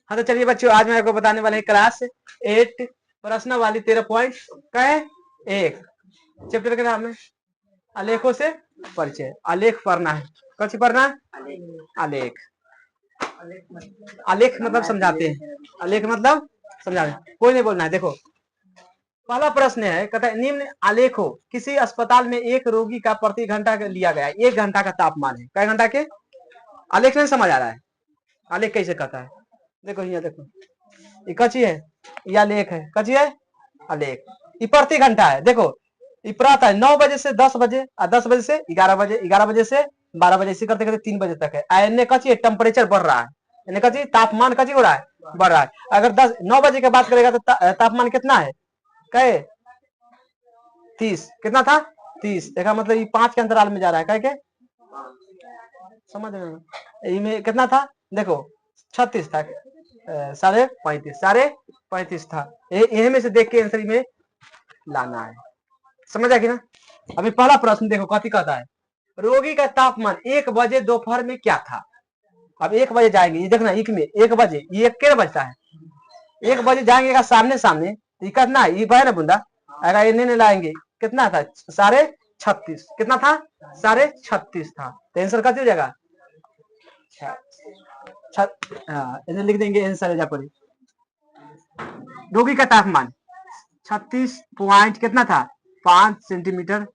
हाँ तो चलिए बच्चों, आज मैं आपको बताने वाले हैं क्लास 8 प्रश्न वाली 13 पॉइंट का है एक चैप्टर के नाम है आलेखों से परिचय। आलेख पढ़ना है, कौन सी पढ़ना है? आलेख। आलेख मतलब समझाते हैं, आलेख मतलब समझाते हैं। कोई नहीं बोलना है। देखो पहला प्रश्न है, कहता है निम्न आलेख हो, किसी अस्पताल में एक रोगी का प्रति घंटा लिया गया 1 घंटा का तापमान है। कै घंटा के? आलेख नहीं समझ आ रहा है, आलेख कैसे कहता है? देखो यहाँ देखो, ये कची है, ये आलेख है। कची है? आलेख। ये प्रति घंटा है। देखो ये प्रातः है 9 बजे से 10 बजे और 10 बजे से 11 बजे, 11 बजे से 12 बजे, इसी करते करते 3 बजे तक है। इन्हें कची है, टेम्परेचर बढ़ रहा है। इन्हें कची तापमान कची हो रहा है, बढ़ रहा है। अगर 9 बजे के बात करेगा तो तापमान कितना है? कहे 30। कितना था? 30। देखा मतलब ये 5 के अंतराल में जा रहा है। कहे के समझ में में कितना था? देखो 36 था, 35.5 था। यही में से देख के आंसर में लाना है। समझ आ कि ना? अभी पहला प्रश्न देखो कथी कहता है, रोगी का तापमान 1 बजे दोपहर में क्या था? अब 1 बजे जाएंगे, ये देखना एक में 1 बजे, ये 1 बजता है। 1 बजे जाएंगे सामने सामने, ये कितना है? ये है ना बूंदा, अगर इन्हें लाएंगे कितना था? 36.5। कितना था? 36.5 था। तो आंसर कैसे हो जाएगा? इधर लिख देंगे आंसर जा पर। रोगी का तापमान 36 पॉइंट कितना था? 5 सेंटीमीटर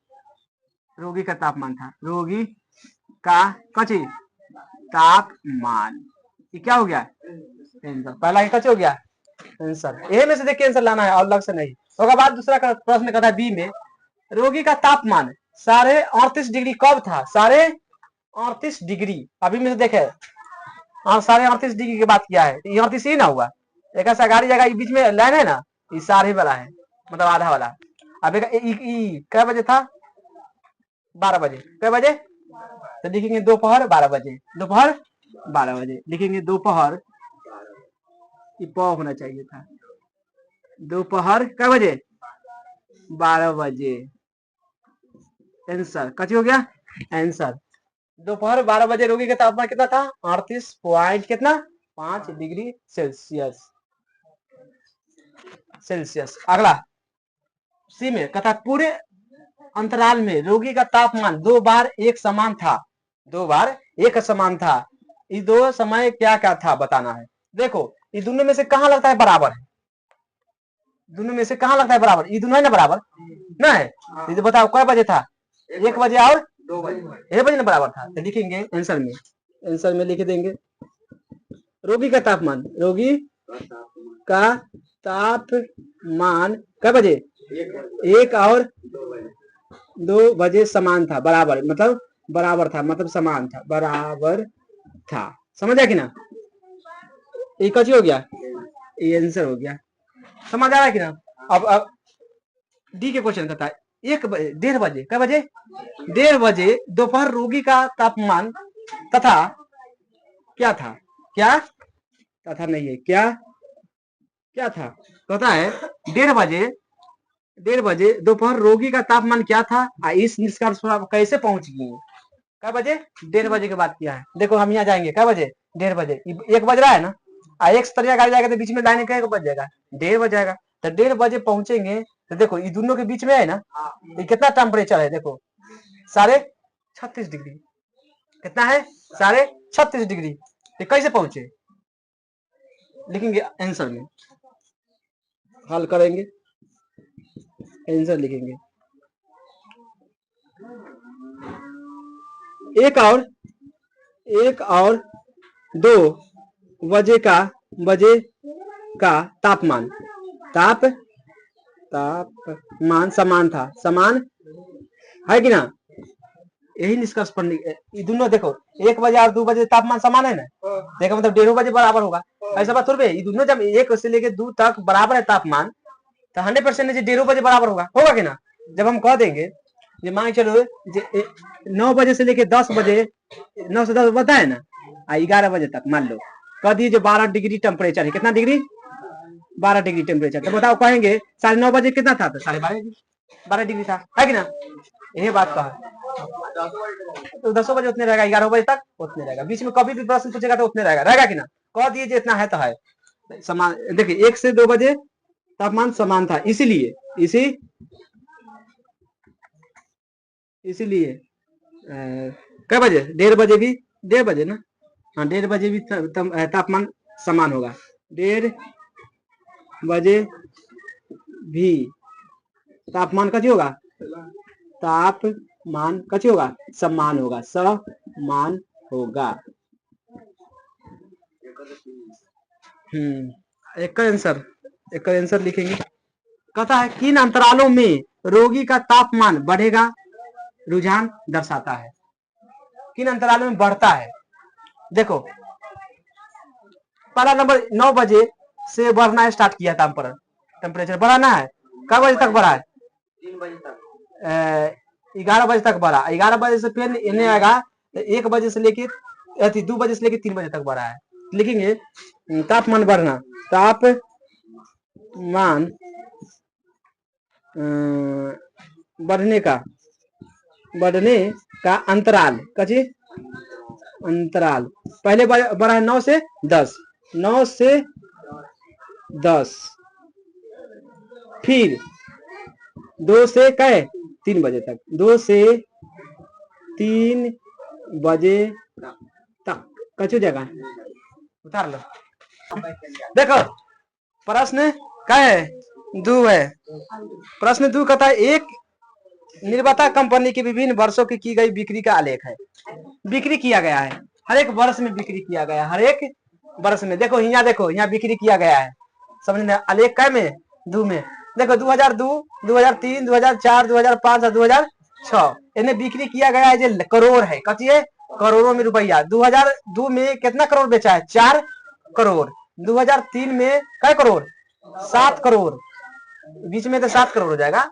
रोगी का तापमान था। रोगी का कची तापमान, ये क्या हो गया? आंसर। पहला कची हो गया आंसर। ए में से देख के आंसर लाना है और अलग से नहीं। उसके बाद दूसरा प्रश्न कहता है बी में, रोगी का तापमान 38.5 डिग्री कब था? 38.5 डिग्री। अभी में से देखे 38.5 डिग्री की बात किया है, 38 ही ना हुआ। एक ऐसा गाड़ी जगह बीच में लाइन है ना, ये 4 वाला है, मतलब आधा वाला। अब कै बजे था? 12 बजे। कै बजे? तो लिखेंगे दोपहर 12 बजे। दोपहर 12 बजे लिखेंगे। दोपहर होना चाहिए था। दोपहर कै बजे? 12 बजे। आंसर कची हो गया? आंसर दोपहर 12 बजे रोगी का तापमान कितना था? 38 पॉइंट कितना? 5 डिग्री सेल्सियस। अगला सी में कहता पूरे अंतराल में रोगी का तापमान 2 बार एक समान था। 2 बार एक समान था। ये 2 समय क्या क्या था बताना है। देखो ये दोनों में से कहां लगता है बराबर है? दोनों में से कहां लगता है बराबर? ये दोनों है ना बराबर ना है? ये बताओ कै बजे था? 1 बजे और 2 बजे। 1 बजे ना बराबर था। तो लिखेंगे आंसर में, आंसर में लिख देंगे रोगी का तापमान, रोगी का तापमान कै बजे? 1 और 2 बजे समान था। बराबर मतलब बराबर था, मतलब समान था, बराबर था। समझ आया कि ना? ये कची हो गया? ये आंसर हो गया। समझ आ रहा है कि ना? अब डी के क्वेश्चन कहता है 1 बजे 1:30 बजे। कै बजे? 1:30 बजे दोपहर रोगी का तापमान तथा क्या था? क्या तथा नहीं है, क्या क्या था? कहता है 1:30 बजे दोपहर रोगी का तापमान क्या था? इस निष्कर्ष पर आप कैसे पहुंच गए? कै बजे? 1:30 बजे की बात किया है। देखो हम यहाँ जाएंगे कै बजे? 1:30 बजे। 1 बज रहा है ना, एक तरह गाड़ी जाएगा तो बीच में लाइन कै बज जाएगा? 1:30 बज जाएगा। तो 1:30 बजे पहुंचेंगे तो देखो ये दोनों के बीच में है ना, ये कितना टेम्परेचर है? देखो 36.5 डिग्री। कितना है? 36.5 डिग्री। तो कैसे पहुंचे? लिखेंगे आंसर में, हल करेंगे, आंसर लिखेंगे। 1 और 2 बजे का तापमान समान था। समान है कि ना? यही निष्कर्ष पर ये दोनों देखो 1 बजे और 2 बजे तापमान समान है ना, देखो मतलब 1:30 बजे बराबर होगा। ऐसा बात थोड़ी है। ये दोनों जब 1 से लेके 2 तक बराबर है तापमान, तो 100% 1:30 बजे बराबर होगा कि ना? जब हम कह देंगे मान चलो 9 बजे से लेके 10 बजे, 9 से 10 बता है ना, 11 बजे तक मान लो कह दीजिए 12 डिग्री टेम्परेचर है। कितना डिग्री? 12 degree temperature. तो बताओ कहेंगे 9:30 बजे कितना था? तो 12 डिग्री था, है कि ना? यही बात कहा। तो 10 बजे उतने रहेगा, 11 बजे तक उतने रहेगा। बीच में कभी भी प्रश्न पूछेगा तो उतने रहेगा कि ना? कह दिए इतना है तो है। समान, देखिए 1 से 2 बजे तापमान समान था, इसीलिए कई बजे, 1:30 बजे भी, 1:30 ना, हाँ 1:30 बजे भी तापमान समान होगा, 1:30 बजे भी तापमान कैसे होगा, तापमान कैसे होगा, समान होगा, समान होगा। एक का आंसर लिखेंगे। कहता है किन अंतरालों में रोगी का तापमान बढ़ेगा, रुझान दर्शाता है, किन अंतरालों में बढ़ता है। देखो पहला नंबर 9 बजे से बढ़ना स्टार्ट किया था, टेम्परेचर बढ़ाना है, कब बजे तक बढ़ा है, 3 बजे तक, 11 बजे तक बढ़ा, 11 बजे से फिर इन्हें आएगा 1 बजे से लेके 2 बजे से लेके 3 बजे तक बढ़ा है। लिखेंगे तापमान बढ़ना, तापमान बढ़ने का अंतराल, कची अंतराल, पहले बढ़ा है 9 से 10, 9 से 10, फिर 2 से 3 बजे तक, 2 से 3 बजे तक कचू जगह उतार लो। देखो प्रश्न क्या है, 2 है, प्रश्न 2 कहता है एक निर्माता कंपनी की विभिन्न वर्षों की गई बिक्री का आलेख है, बिक्री किया गया है, हर एक वर्ष में बिक्री किया गया है, हर एक वर्ष में। देखो यहाँ बिक्री किया गया है, समझ में, आलेख क्या में, 2 में। देखो 2002, 2003, 2004, 2005 और 2006 इन्हें बिक्री किया गया है, जो करोड़ है, कथी है, करोड़ों में रुपया। 2002 में कितना करोड़ बेचा है, 4 करोड़। 2003 में क्या करोड़, 7 करोड़, बीच में तो 7 करोड़ हो जाएगा,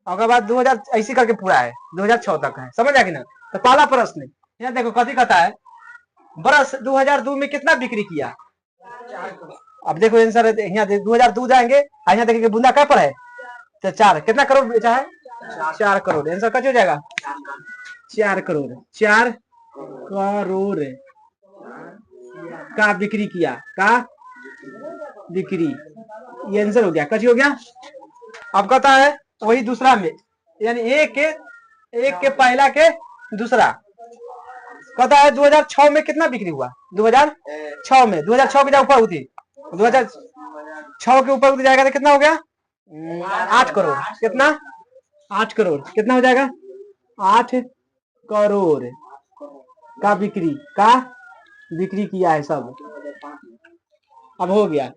और बाद 2000 ऐसी करके पूरा है, 2006 तक है, समझ आ गई ना। तो पहला प्रश्न यहाँ देखो कथी कहता है, वर्ष 2002 में कितना बिक्री किया। अब देखो आंसर यहाँ 2002 जाएंगे, यहाँ देखेंगे बूंदा क्या पर है, तो 4, कितना करोड़ बेचा है, 4 करोड़, आंसर कैसे हो जाएगा, 4 करोड़, 4 करोड़ का बिक्री किया, का बिक्री, ये आंसर हो गया, कैसे हो गया। अब कहता है वही दूसरा में, यानी एक के पहला के दूसरा, कहता है 2006 में कितना बिक्री हुआ, 2006 में, 2006 के ऊपर होती, 2006 के ऊपर जाएगा तो कितना हो गया, 8 करोड़, कितना, 8 करोड़, कितना हो जाएगा, 8 करोड़ का बिक्री किया है सब। अब हो गया,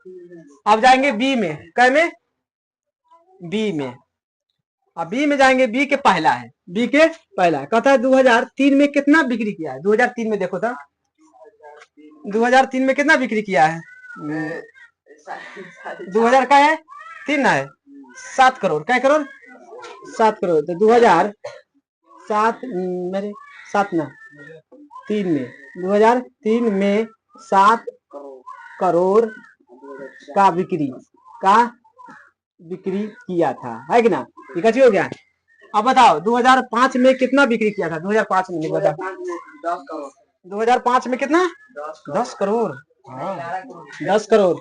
अब जाएंगे बी में, कै में, बी में, अब बी में जाएंगे, बी के पहला है, बी के पहला कहता है 2003 में कितना बिक्री किया है, 2003 में देखो था, 2003 में कितना बिक्री किया है, 2000 का है 3 है, 7 करोड़, क्या करोड़, 7 करोड़, तो 2007 मेरे 7 ना 3 में, 2003 में 7 करोड़ का बिक्री किया था, है कि ना, ठीक है, हो गया। अब बताओ 2005 में कितना बिक्री किया था, 2005 में नहीं बता, 2005 में कितना, 10 करोड़, हाँ 10 करोड़,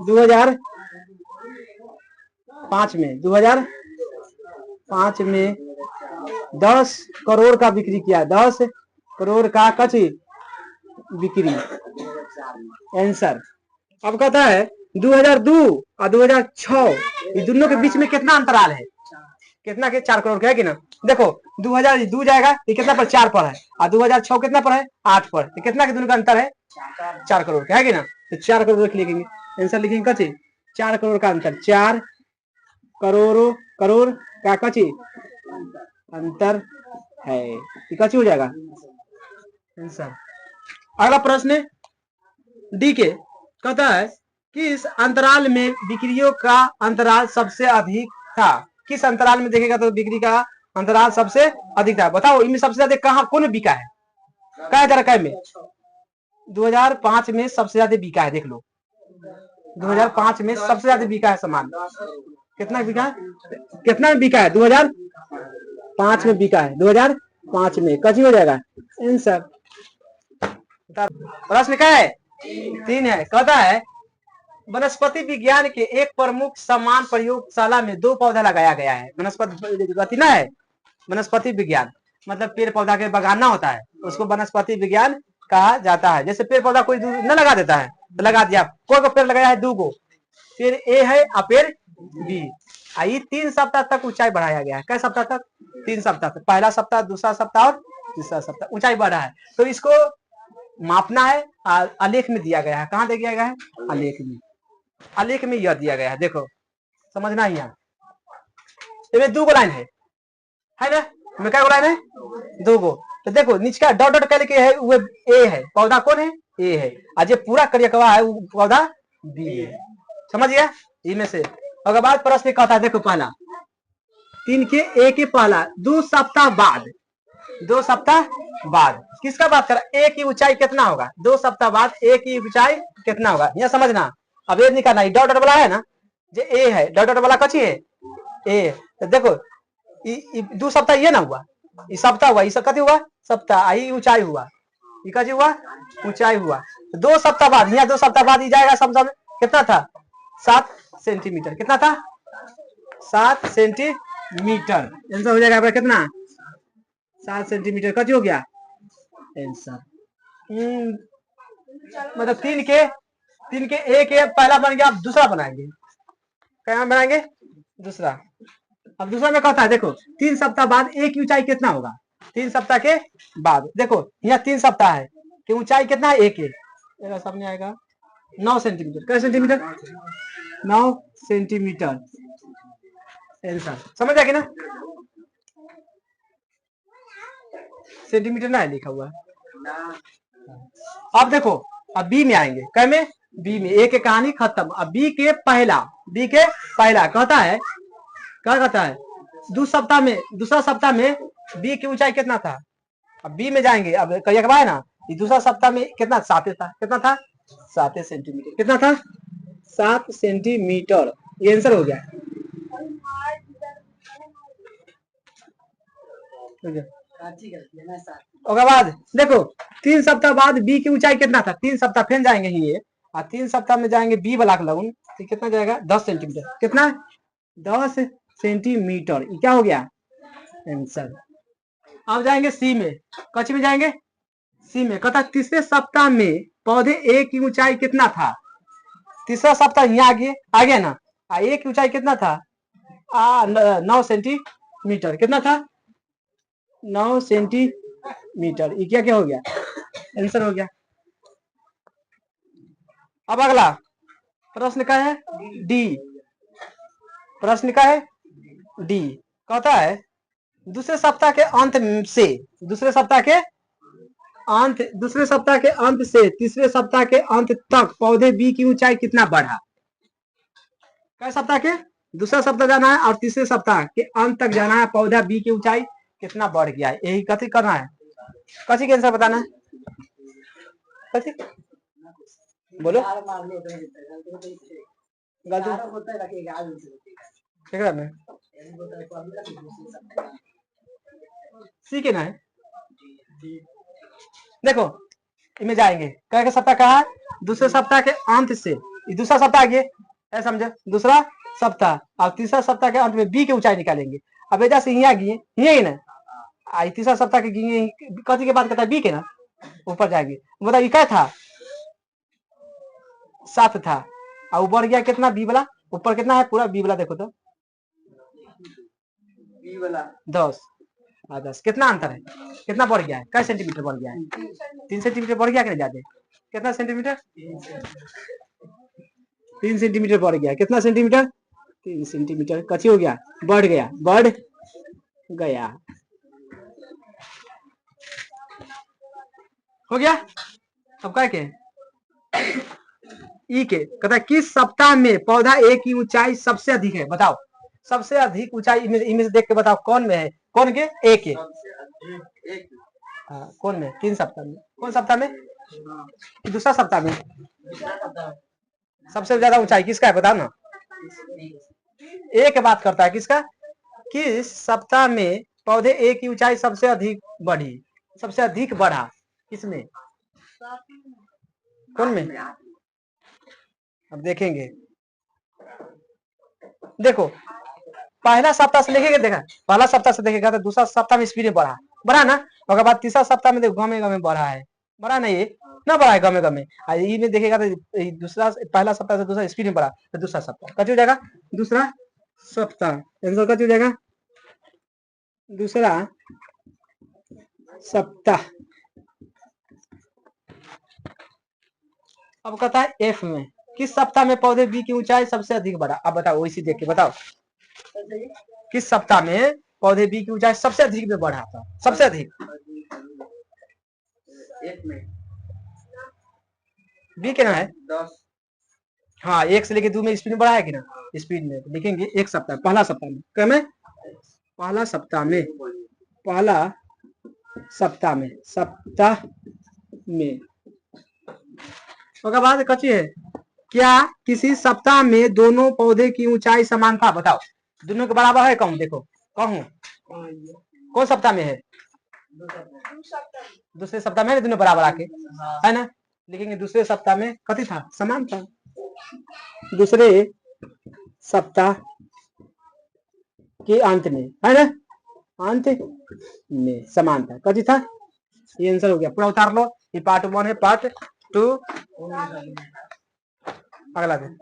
2005 में 10 करोड़ का बिक्री किया, 10 करोड़ का कची बिक्री, आंसर। अब कहता है 2002 और 2006 ये दोनों के बीच में कितना अंतराल है, कितना के, 4 करोड़ का है कि ना। देखो 2002 जाएगा ये कितना पर, 4 पर है, और 2006 कितना पर है, 8 पर, तो कितना के दोनों का अंतर है, 4 करोड़ का है कि ना। तो 4 करोड़ लिखेंगे, आंसर लिखेंगे कची, 4 करोड़ का अंतर, 4 करोड़ का कची अंतर है, कची हो जाएगा आंसर। अगला प्रश्न डी के कहता है किस अंतराल में बिक्रियों का अंतराल सबसे अधिक था, किस अंतराल में देखेगा तो बिक्री का अंतराल सबसे अधिक था, बताओ इनमें सबसे ज्यादा कहाँ कौन बिका है, क्या तरह में, 2005 में सबसे ज्यादा बिका है, देख लो 2005 में सबसे ज्यादा बिका है सामान, कितना बिका है, कितना में बिका है, 2005 में बिका है, 2005 में, कची हो जाएगा आंसर। प्रश्न क्या है, 3 है। कहता है वनस्पति विज्ञान के एक प्रमुख समान प्रयोगशाला में 2 पौधा लगाया गया है। वनस्पति ना है, वनस्पति विज्ञान मतलब पेड़ पौधा के बगाना होता है, उसको वनस्पति विज्ञान कहा जाता है। जैसे पेड़ पौधा कोई न लगा देता है तो लगा दिया, कोई को पेड़ लगाया है 2 गो, पेड़ ए है और पेड़ बी, आई 3 सप्ताह तक ऊंचाई बढ़ाया गया है। कै सप्ताह तक? 3 सप्ताह तक। पहला सप्ताह, दूसरा सप्ताह और तीसरा सप्ताह ऊंचाई बढ़ा है। तो इसको मापना है, आलेख में दिया गया है। कहाँ दिया गया है? आलेख में। आलेख में यह दिया गया है, देखो समझना ही है। इसमें 2 गो लाइन है ना? में क्या लाइन है? 2 गो। तो देखो नीचे का डॉट डॉट करके है वो ए है, पौधा कौन है? ए है। आज ये पूरा करियकवा है वो पौधा बी है। समझ गया? इनमें से अगर बाद प्रश्न कहता है, देखो पहला 3 के ए के पहला 2 सप्ताह बाद, 2 सप्ताह बाद किसका बात कर? ए की ऊंचाई कितना होगा? 2 सप्ताह बाद ए की ऊंचाई कितना होगा? यह समझना। अब ये निकालना, डॉट डॉट वाला है ना, जो ए है डॉट डॉट वाला कची है? ए। तो देखो 2 सप्ताह ये ना हुआ, ये सप्ताह हुआ, ये कथी हुआ? सप्ताह। आई ऊंचाई हुआ, ये कथी हुआ? ऊंचाई हुआ। 2 सप्ताह बाद, यहाँ 2 सप्ताह बाद ही जाएगा समझ कितना था? 7 सेंटीमीटर। कितना था? 7 सेंटीमीटर। आंसर हो जाएगा कितना? 7 सेंटीमीटर। कथी हो गया आंसर? मतलब 3 के ए के पहला बन गया, अब दूसरा बनाएंगे। क्या बनाएंगे? दूसरा। अब दूसरा में कहता है देखो 3 सप्ताह बाद ए की ऊंचाई कितना होगा? 3 सप्ताह के बाद देखो यहाँ 3 सप्ताह है कि ऊंचाई कितना है? ए के सामने आएगा 9 सेंटीमीटर। क्या सेंटीमीटर? 9 सेंटीमीटर। आंसर समझ आएगी ना? सेंटीमीटर ना है लिखा हुआ। अब देखो अब बी में आएंगे। कै में? बी में। ए के कहानी खत्म। अब बी के पहला कहता है, क्या कहता है? दूसरा सप्ताह में बी की ऊंचाई कितना था? अब बी में जाएंगे, अब करियकवा है ना, ये दूसरा सप्ताह में कितना? 7 था। कितना था? 7 सेंटीमीटर। कितना था? 7 सेंटीमीटर। ये आंसर हो गया। उसके बाद देखो 3 सप्ताह बाद बी की ऊंचाई कितना था? 3 सप्ताह फिर जाएंगे ये, और 3 सप्ताह में जाएंगे बी वाला लगन, तो कितना जाएगा? 10 सेंटीमीटर। कितना? 10 सेंटीमीटर। ये क्या हो गया आंसर? अब जाएंगे सी में। कच्छ में जाएंगे सी में। कहता तीसरे सप्ताह में पौधे ए की ऊंचाई कितना था? तीसरा सप्ताह यहाँ आगे ना, ए की ऊंचाई कितना था? 9 सेंटीमीटर। कितना था? 9 सेंटीमीटर। ये क्या क्या हो गया? आंसर हो गया। अब अगला प्रश्न का है डी। प्रश्न का है डी। कहता है दूसरे सप्ताह के अंत से तीसरे सप्ताह के अंत तक पौधे बी की ऊंचाई कितना बढ़ा? कै सप्ताह के? दूसरा सप्ताह जाना है और तीसरे सप्ताह के अंत तक जाना है, पौधा बी की ऊंचाई कितना बढ़ गया है? यही कथी करना है? कथी के आंसर बताना है? कथी बोलो? में सी के ना है। देखो इनमें जाएंगे, क्या सप्ताह कहा? दूसरे सप्ताह के अंत से, दूसरा सप्ताह आगे है समझे? दूसरा सप्ताह और तीसरा सप्ताह के अंत में बी की ऊंचाई निकालेंगे। अब एजा से यहाँ गिए, यही ना, तीसरा सप्ताह के गिए कथी के बात करता है? बी के ना। ऊपर जाएंगे, बताइए क्या था? 7 था और ऊपर गया कितना? बी वाला। ऊपर कितना है पूरा? बी वाला देखो तो बी वाला 10 और 10 कितना अंतर है? कितना बढ़ गया है? कै सेंटीमीटर बढ़ गया है? 3 सेंटीमीटर बढ़ गया कि नहीं ज्यादा? कितना सेंटीमीटर? 3 सेंटीमीटर बढ़ गया। कितना सेंटीमीटर? 3 सेंटीमीटर। कच्ची हो गया? बढ़ गया। बढ़ गया। हो गया। अब क्या के ई के कहता है किस सप्ताह में पौधा ए की ऊंचाई सबसे अधिक है? बताओ सबसे अधिक ऊंचाई इमेज से देख के बताओ कौन में है? कौन के? ए के। हाँ कौन में? 3 सप्ताह में। कौन सप्ताह में? दूसरा सप्ताह में। सबसे ज्यादा ऊंचाई किसका है बताओ ना? ए के बात करता है। किसका? किस सप्ताह में पौधे ए की ऊंचाई सबसे अधिक बढ़ी? सबसे अधिक बढ़ा किसमें? कौन में? अब देखेंगे, देखो पहला सप्ताह से लिखेगा, देखा पहला सप्ताह से देखेगा तो दूसरा सप्ताह में स्पीड में बढ़ा ना, उसके बाद तीसरा सप्ताह में देखो गमे गमे बढ़ा है, बढ़ा नहीं ये ना, बढ़ा है गमे गमे। ये में देखेगा तो दूसरा पहला सप्ताह से दूसरा स्पीड में बढ़ा, तो दूसरा सप्ताह कट हो जाएगा, दूसरा सप्ताह आंसर कट हो जाएगा, दूसरा सप्ताह। अब कहता है एफ में किस सप्ताह में पौधे बी की ऊंचाई सबसे अधिक बढ़ा, अब बताओ इसी देख के बताओ, किस सप्ताह में पौधे बी की ऊंचाई सबसे अधिक में बढ़ा था, सबसे अधिक बी कितना है 10, हाँ 1 से लेके 2 में स्पीड में बढ़ा है कि ना, स्पीड में लिखेंगे एक सप्ताह, पहला सप्ताह में क्या में, पहला सप्ताह में, पहला सप्ताह में, सप्ताह में। उसके बाद कच्ची है, क्या किसी सप्ताह में दोनों पौधे की ऊंचाई समान था, बताओ दोनों के बराबर है कौन, देखो कहूं कौन सप्ताह में है, दूसरे सप्ताह में दोनों बराबर आके है ना, लिखेंगे दूसरे सप्ताह में कथी था, समान था, दूसरे सप्ताह के अंत में है ना, अंत में समान था, कथी था, ये आंसर हो गया, पूरा उतार लो, ये पार्ट 1 है, पार्ट 2 अगला दिन।